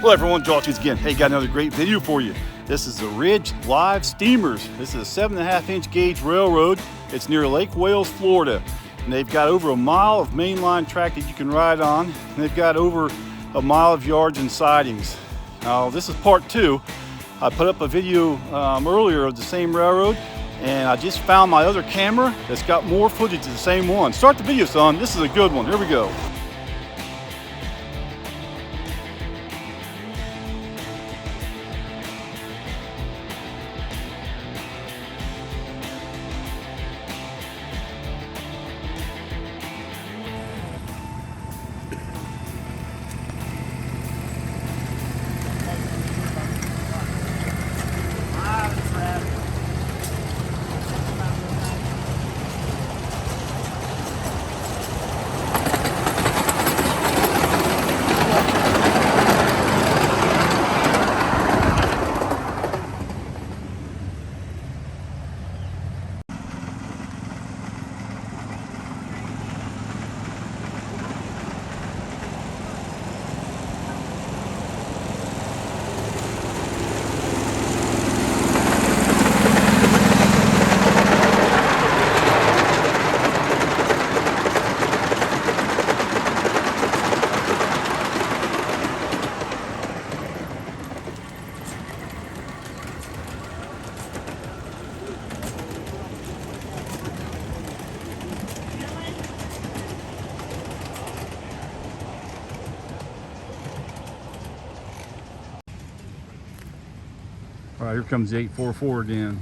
Hello everyone, Locomotives again. Hey, got another great video for you. This is the Ridge Live Steamers. This is a 7.5-inch gauge railroad. It's near Lake Wales, Florida. And they've got over a mile of mainline track that you can ride on. And they've got over a mile of yards and sidings. Now, this is part two. I put up a video earlier of the same railroad, and I just found my other camera that's got more footage of the same one. Start the video, son. This is a good one. Here we go. All right, here comes the 844 again.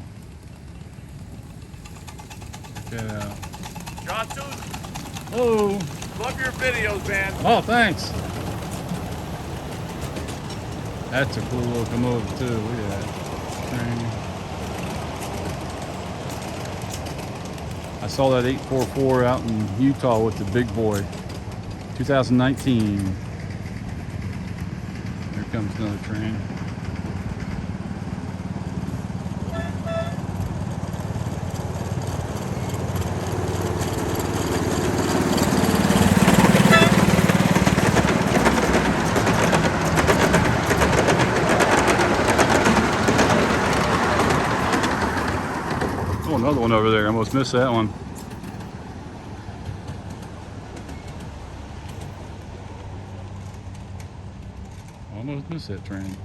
Check that out. Johnson, Oh, love your videos, man. oh, thanks. That's a cool locomotive too. Look at that train. I saw that 844 out in Utah with the big boy. 2019. Here comes another train. Oh, another one over there. I almost missed that one. Almost missed that train.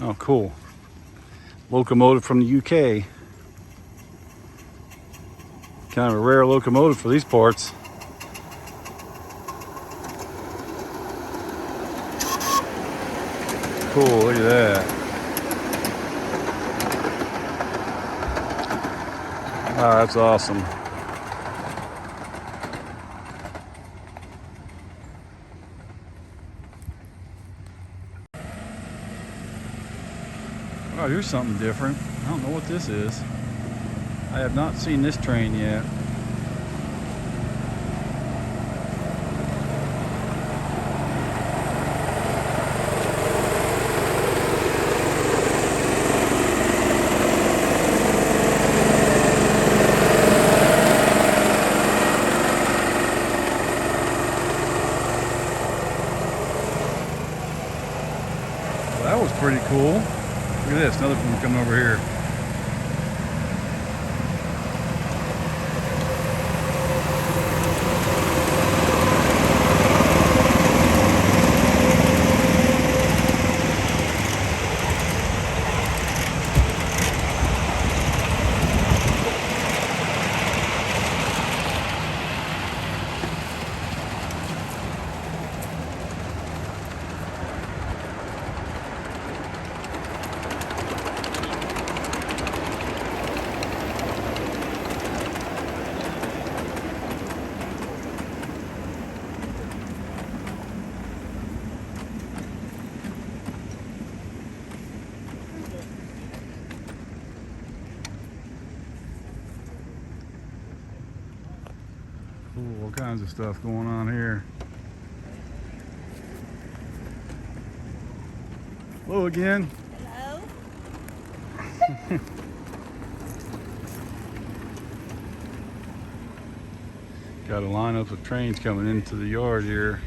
Oh, cool. Locomotive from the UK. Kind of a rare locomotive for these parts. Cool, look at that. Ah, that's awesome. Oh, here's something different. I don't know what this is. I have not seen this train yet. Well, that was pretty cool. Look at this, another one coming over here. Ooh, all kinds of stuff going on here. Hello again. Hello? Got a lineup of trains coming into the yard here,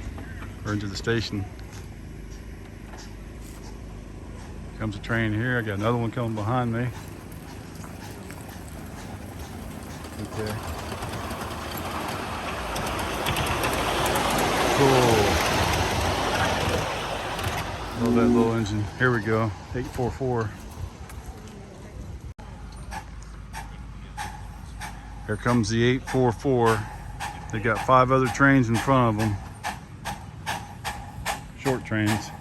or into the station. Comes a train here. I got another one coming behind me. Okay. Cool. Love that little engine. Here we go. 844. Here comes the 844. They got 5 other trains in front of them. Short trains.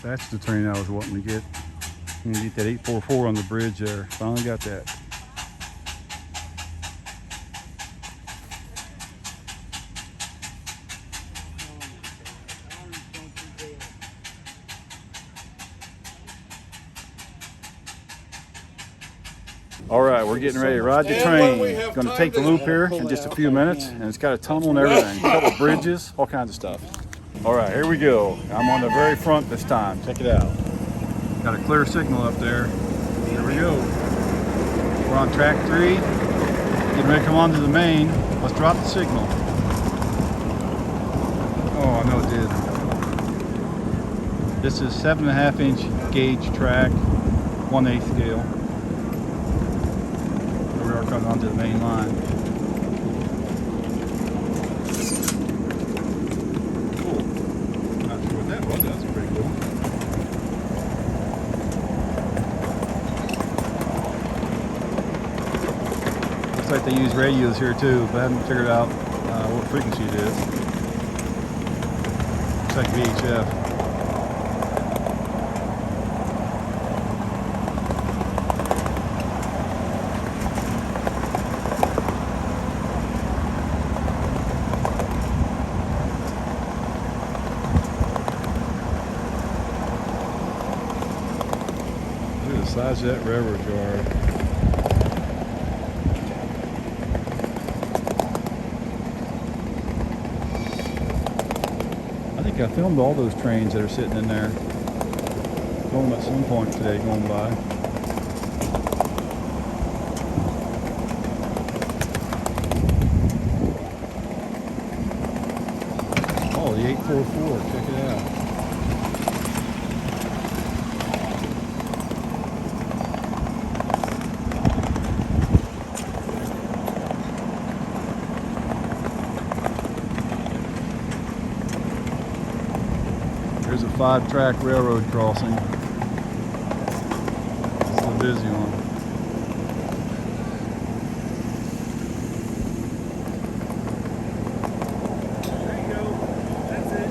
That's the train I was wanting to get. I'm gonna get that 844 on the bridge there. Finally got that. All right, we're getting ready to ride the train. Going to take the loop here in just a few minutes, and it's got a tunnel and everything, a couple of bridges, all kinds of stuff. All right, here we go. I'm on the very front this time. Check it out. Got a clear signal up there. Here we go. We're on track 3. Getting ready to come onto the main. Let's drop the signal. Oh, I know it did. This is 7.5 inch gauge track, 1/8 scale. Here we are coming onto the main line. Cool. Not sure what that was. That's pretty cool. Looks like they use radios here too, but I haven't figured out what frequency it is. Looks like VHF. Look at the size of that railroad yard. I filmed all those trains that are sitting in there. Filmed them at some point today going by. Oh, the 844, check it out. There's a 5-track railroad crossing. It's a busy one. There you go. That's it.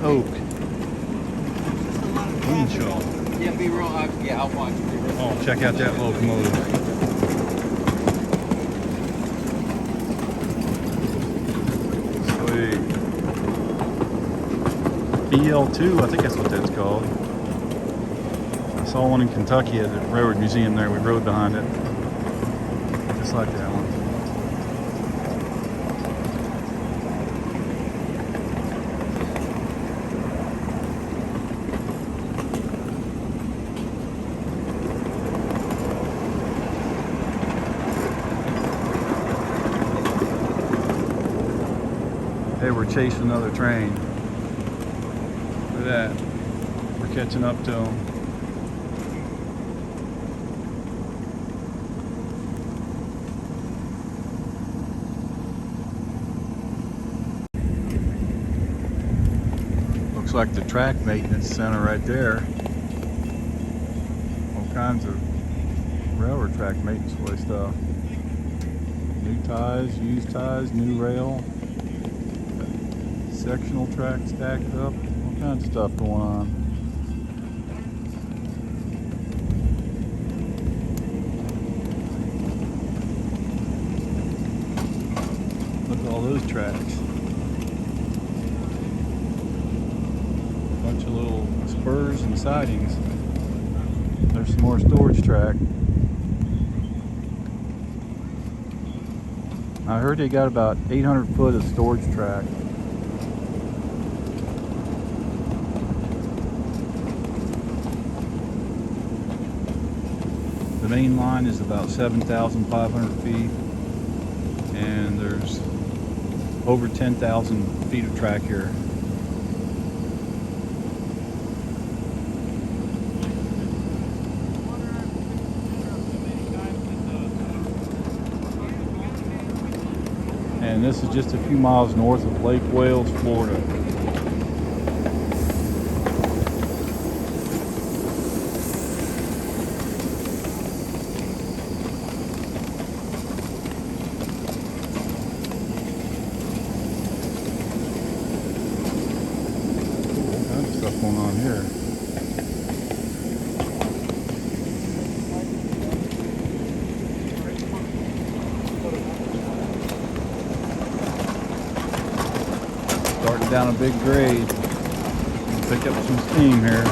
Oak. Windshaw. Yeah, be real. Yeah, I'll watch. Oh, check out that locomotive. Sweet. EL2, I think that's what that's called. I saw one in Kentucky at the Railroad Museum there. We rode behind it. Just like that one. Hey, we're chasing another train. Look at that. We're catching up to them. Looks like the track maintenance center right there. All kinds of railroad track maintenance way stuff. New ties, used ties, new rail. Sectional track stacked up, all kinds of stuff going on. Look at all those tracks. Bunch of little spurs and sidings. There's some more storage track. I heard they got about 800 foot of storage track. main line is about 7,500 feet, and there's over 10,000 feet of track here. And this is just a few miles north of Lake Wales, Florida. All kinds of stuff going on here. Starting down a big grade. Pick up some steam here.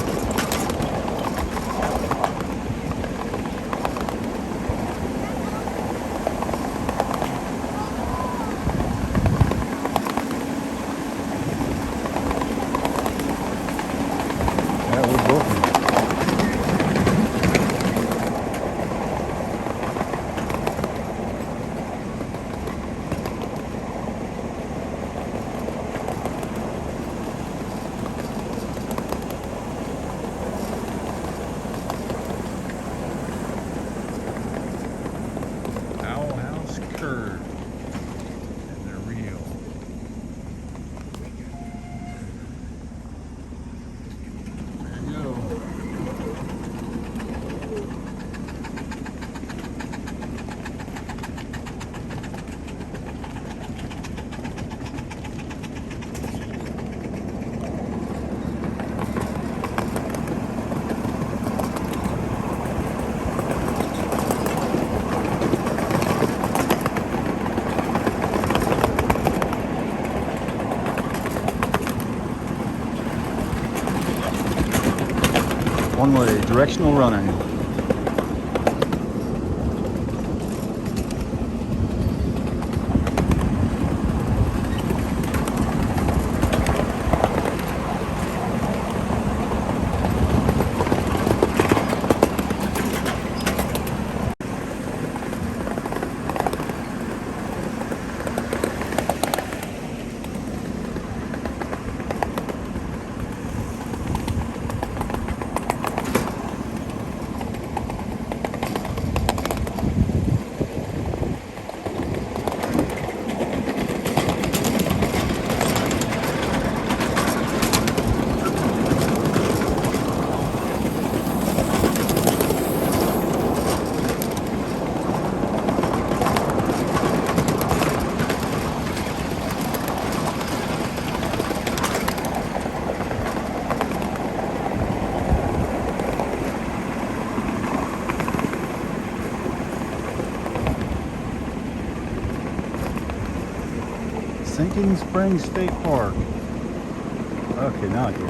Yeah, we're booking. Curve, and they're real. There you go. One way, directional running. Sinking Spring State Park. Okay, now I get it.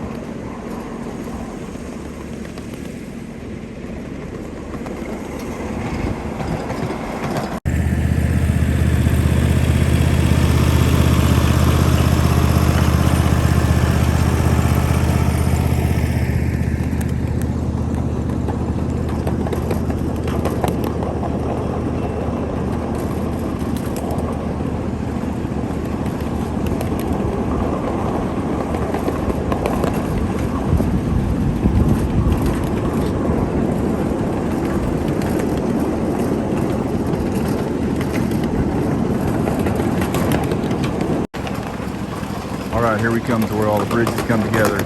Alright, here we come to where all the bridges come together.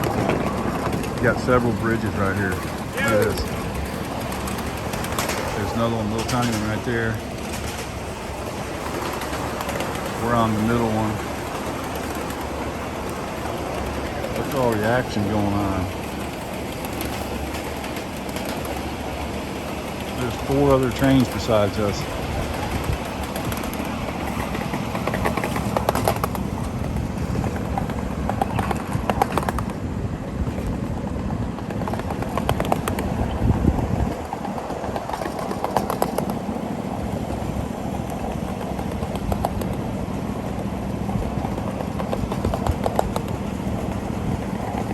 We got several bridges right here. Look at this. There's another one, little tiny one right there. We're on the middle one. Look at all the action going on. There's 4 other trains besides us.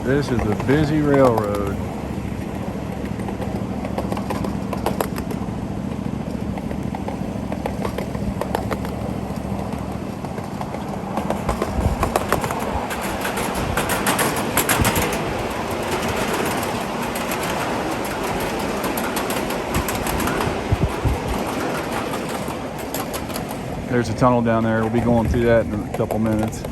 This is a busy railroad. there's a tunnel down there. We'll be going through that in a couple minutes.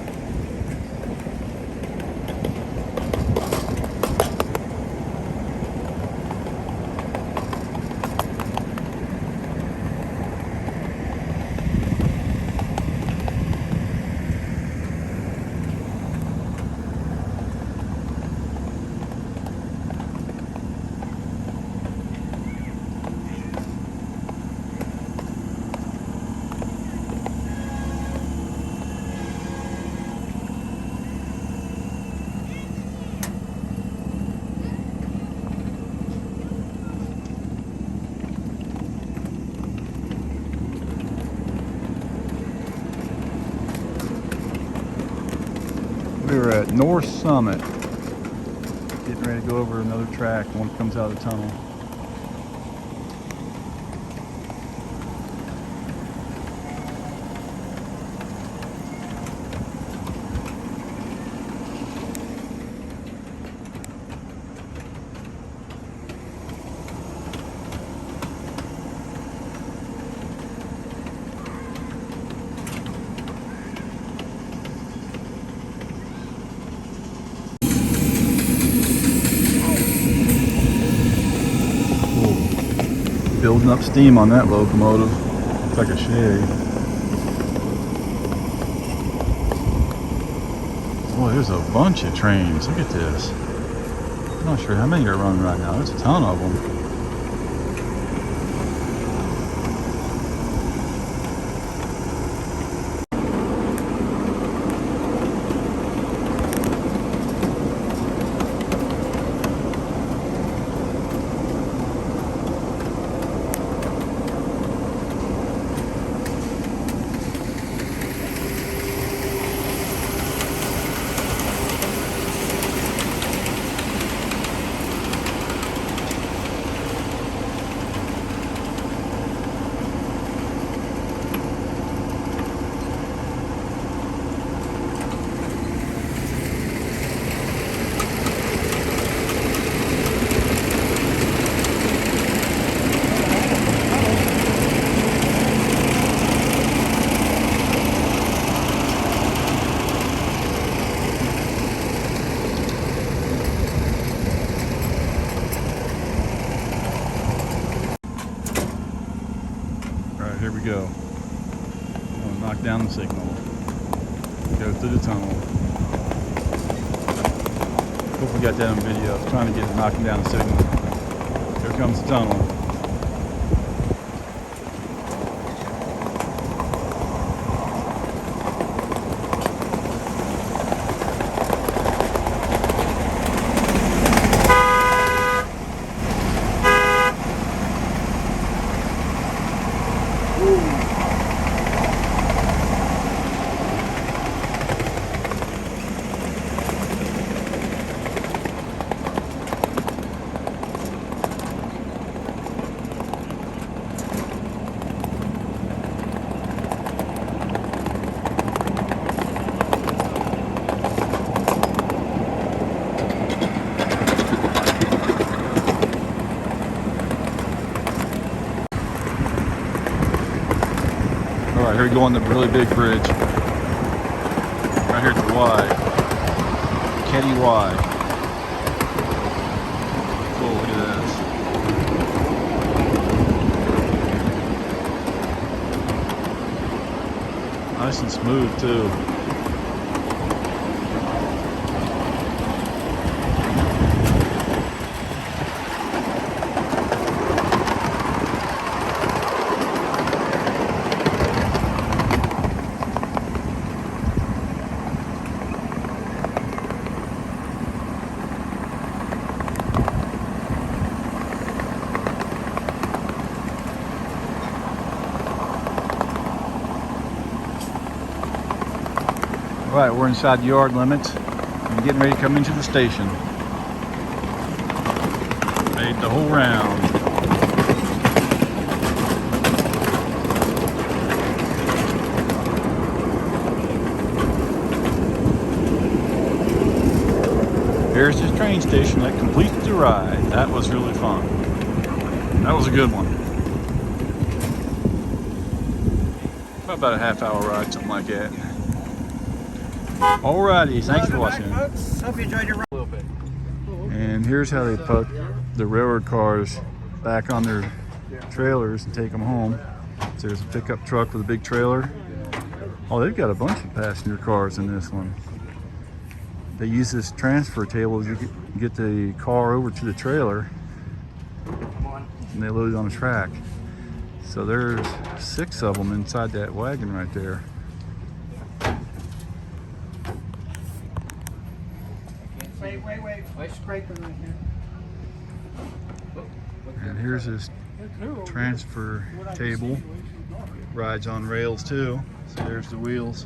We were at North Summit, getting ready to go over another track. One comes out of the tunnel. Building up steam on that locomotive. It's like a shade. Boy, there's a bunch of trains. Look at this. I'm not sure how many are running right now. There's a ton of them. Here we go. I'm gonna knock down the signal. Go through the tunnel. Hope we got that on video. I was trying to get it knocking down the signal. Here comes the tunnel. Alright, here we go on the really big bridge. Right here at the Y. Kenny Y. Cool, look at this. Nice and smooth too. Alright, we're inside the yard limits and getting ready to come into the station. Made the whole round. Here's the train station that completes the ride. That was really fun. That was a good one. About a half-hour ride, something like that. Alrighty, thanks for watching. Hope you enjoyed your ride a little bit. And here's how they put the railroad cars back on their trailers and take them home. So there's a pickup truck with a big trailer. Oh, they've got a bunch of passenger cars in this one. They use this transfer table. You get the car over to the trailer and they load it on the track. So there's 6 of them inside that wagon right there. Wait, scraping right here. And here's this transfer table. Rides on rails too. So there's the wheels.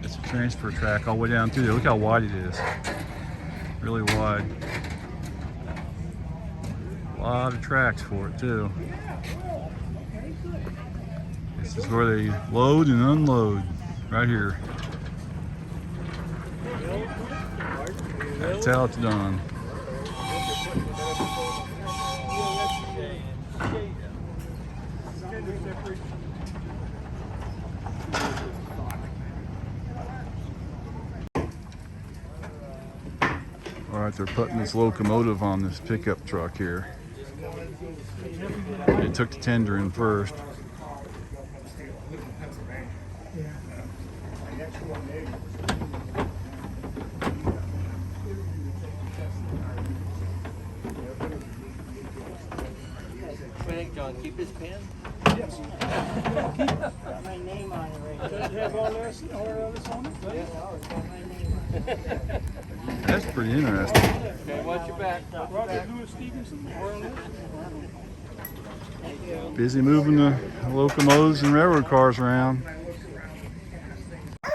It's a transfer track all the way down through there. Look how wide it is. Really wide. A lot of tracks for it too. This is where they load and unload, right here. That's how it's done. All right, they're putting this locomotive on this pickup truck here. They took the tender in first. What do you think, John? Keep his pen? Yes. Got my name on it right Does it have all this on it? there. Oh, it's got my name on it. That's pretty interesting. Okay, watch your back. Robert Louis Stevenson. Busy moving the locomotives and railroad cars around.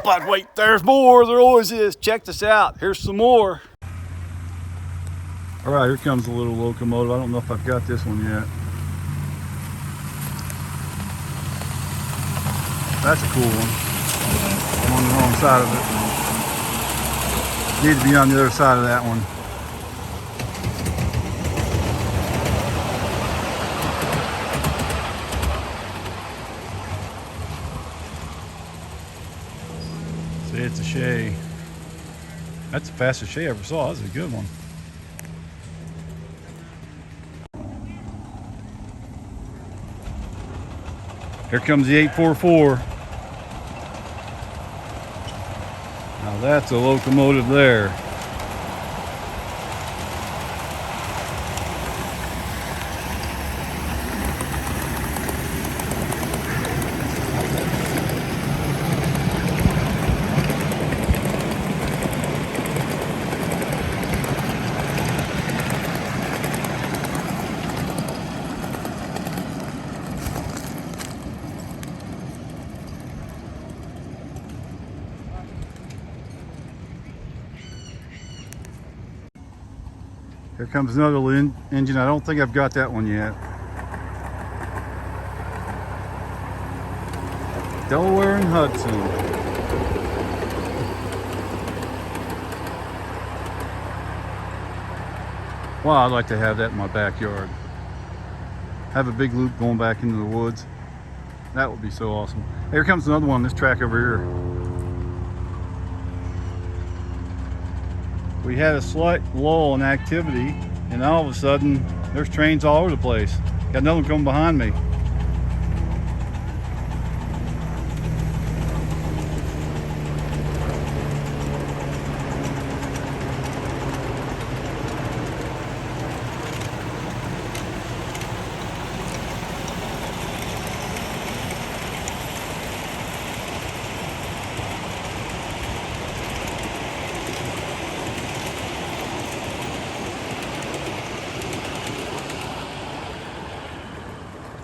But wait, there's more. There always is. Check this out. Here's some more. All right, here comes a little locomotive. I don't know if I've got this one yet. That's a cool one. I'm on the wrong side of it. Need to be on the other side of that one. See, it's a Shay. That's the fastest Shay I ever saw. That's a good one. Here comes the 844. Now that's a locomotive there. Here comes another engine. I don't think I've got that one yet. Delaware and Hudson. Wow, I'd like to have that in my backyard. Have a big loop going back into the woods. That would be so awesome. Here comes another one, this track over here. We had a slight lull in activity, and all of a sudden there's trains all over the place. Got another one coming behind me.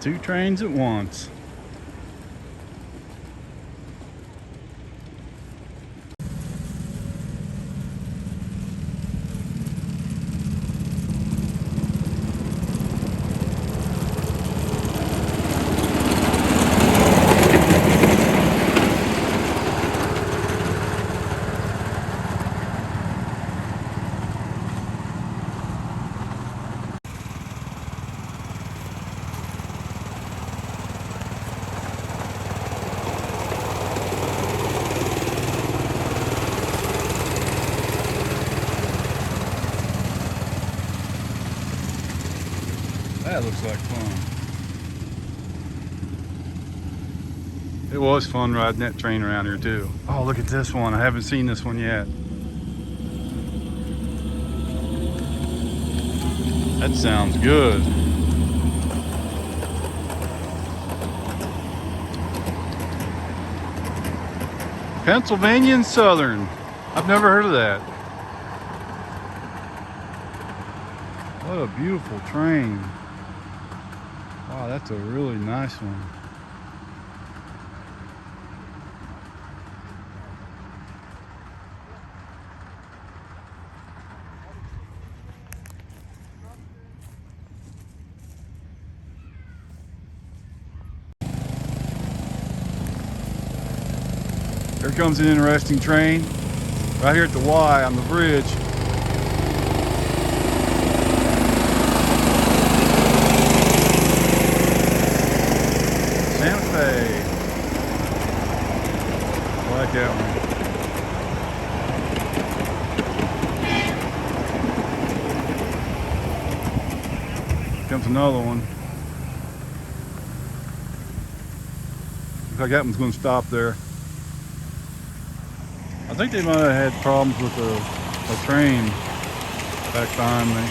Two trains at once. looks like fun. It was fun riding that train around here too. Oh, look at this one. I haven't seen this one yet. That sounds good. Pennsylvania and Southern. I've never heard of that. What a beautiful train. Wow, that's a really nice one. Here comes an interesting train right here at the Y on the bridge. Santa Fe. I like that one. Comes another one. Looks like that one's going to stop there. I think they might have had problems with a train back behind me.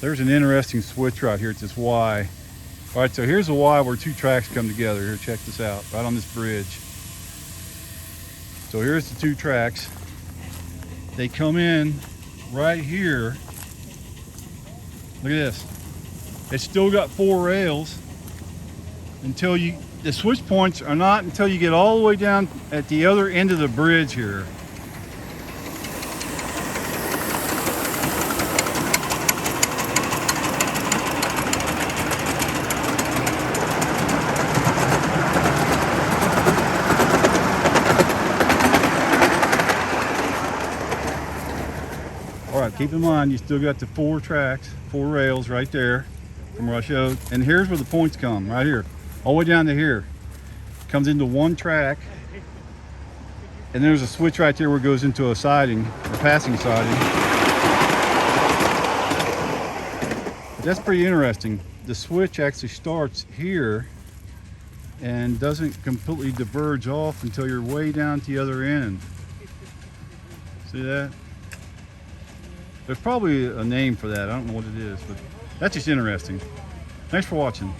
There's an interesting switch right here at this Y. All right, so here's a Y where two tracks come together. Here, check this out, right on this bridge. So here's the two tracks. They come in right here. Look at this. It's still got four rails until the switch points are not until you get all the way down at the other end of the bridge here. All right, keep in mind, you still got the four tracks, four rails right there from where I showed. And here's where the points come, right here, all the way down to here. Comes into one track. And there's a switch right there where it goes into a siding, a passing siding. But that's pretty interesting. The switch actually starts here and doesn't completely diverge off until you're way down to the other end. See that? There's probably a name for that. I don't know what it is, but that's just interesting. Thanks for watching.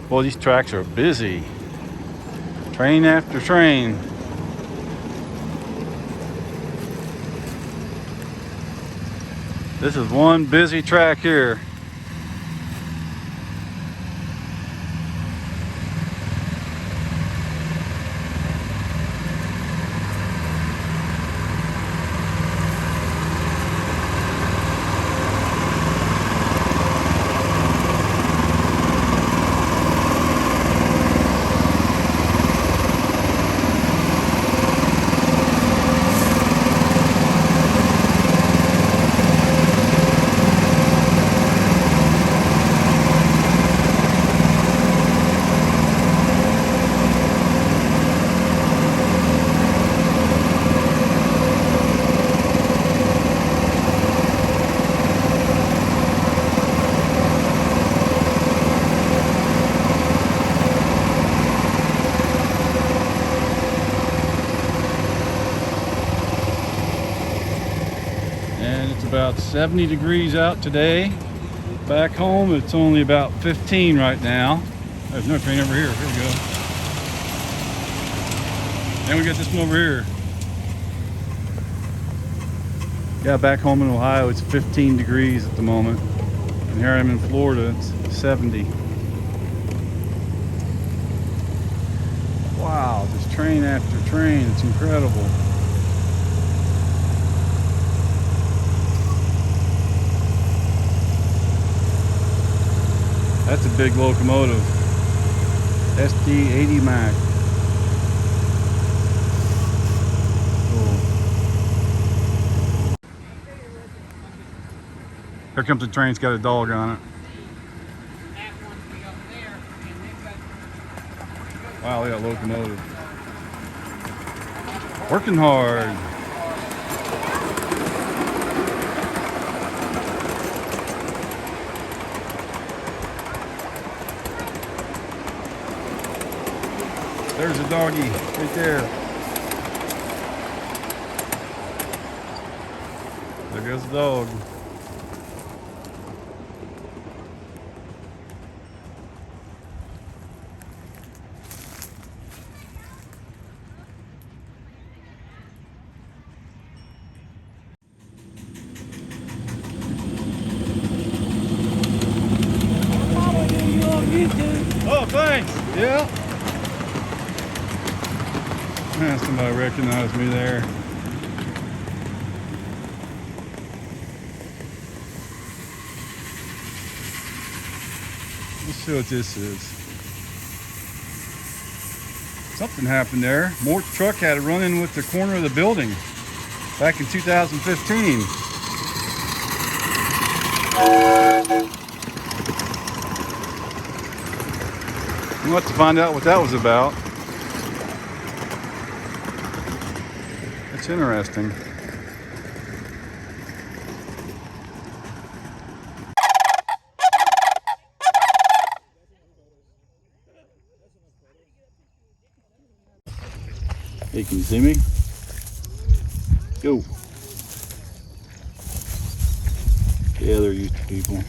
Boy, these tracks are busy. Train after train. This is one busy track here. And it's about 70 degrees out today. Back home, it's only about 15 right now. There's another train over here. Here we go. And we got this one over here. Yeah, back home in Ohio, it's 15 degrees at the moment. And here I'm in Florida, it's 70. Wow, just train after train. It's incredible. That's a big locomotive. SD80 Mac. Cool. Here comes the train, it's got a dog on it. Wow, they got locomotive. Working hard. There's a doggy right there. There goes the dog. Oh, thanks. Yeah. Yeah, somebody recognized me there. Let's see what this is. Something happened there. More truck had a run-in with the corner of the building back in 2015. We'll have to find out what that was about. That's interesting. Hey, can you see me? Go. Yeah, they're used to people.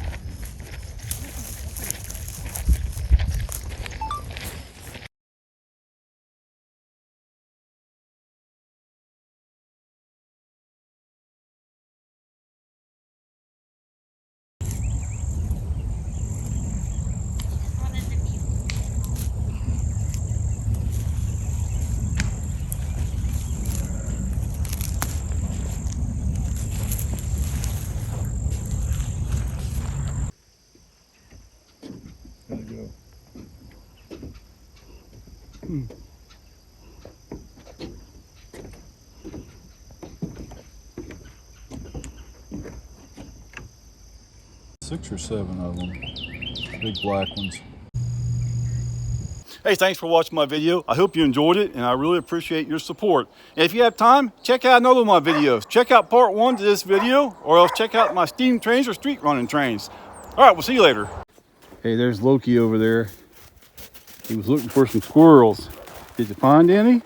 There you go. 6 or 7 of them, big black ones. Hey, thanks for watching my video. I hope you enjoyed it, and I really appreciate your support. And if you have time, check out another of my videos. Check out part 1 to this video, or else check out my steam trains or street running trains. All right, we'll see you later. Hey, there's Loki over there. He was looking for some squirrels. Did you find any?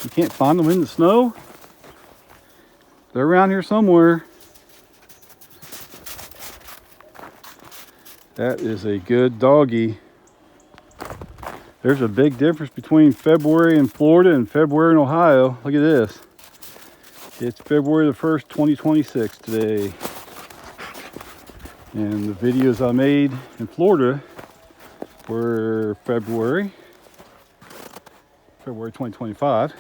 You can't find them in the snow? They're around here somewhere. That is a good doggy. There's a big difference between February in Florida and February in Ohio. Look at this. It's February the 1st, 2026 today. And the videos I made in Florida were February 2025.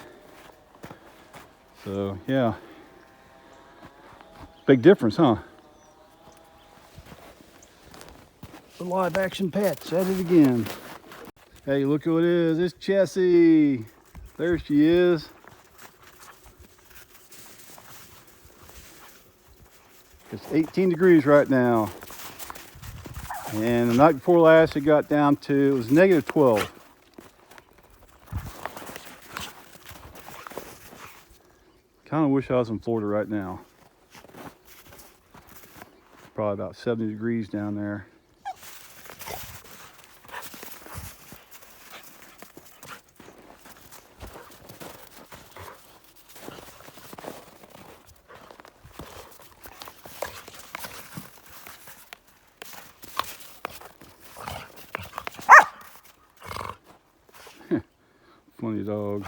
So yeah, big difference, huh? The live action pets at it again. Hey, look who it is. It's Chessie. There she is. It's 18 degrees right now. And the night before last, it got down to, it was negative 12. Kind of wish I was in Florida right now. Probably about 70 degrees down there. Funny dog.